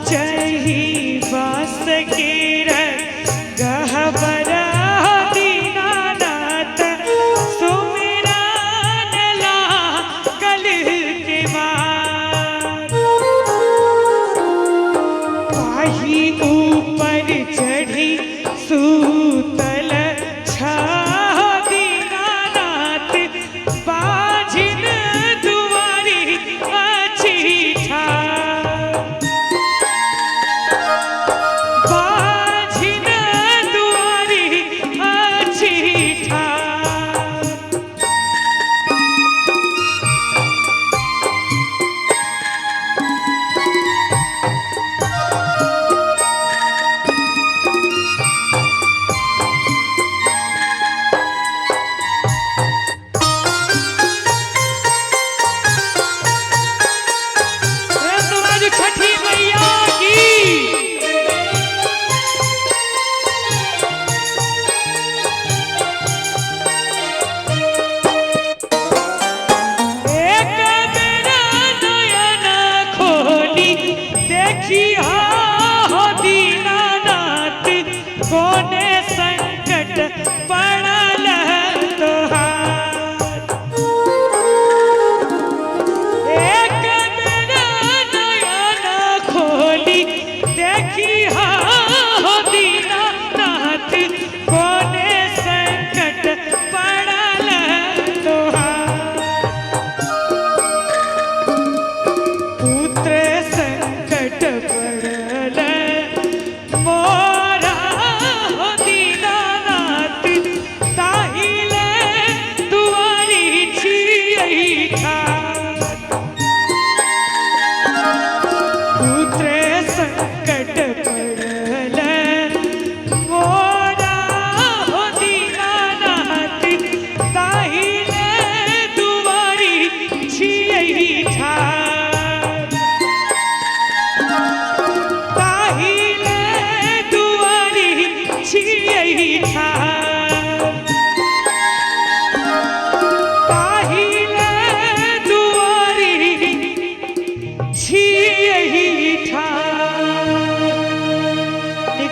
चही बास गिर गहबरा दीनानाथ सुमिरन ला कल के मार पाही ऊपर चढ़ी सूतल छा दीनानाथ बाझिन दुआरी अच्छी ठा कोने संकट पड़ल तोहार एक बेरा नयन खोली देखी हो दीनानाथ कोने संकट पड़ल तोहार पुत्र संकट पड़ल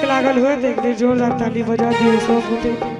लागल हुए देख जोरदार ताली बजा दिए सब।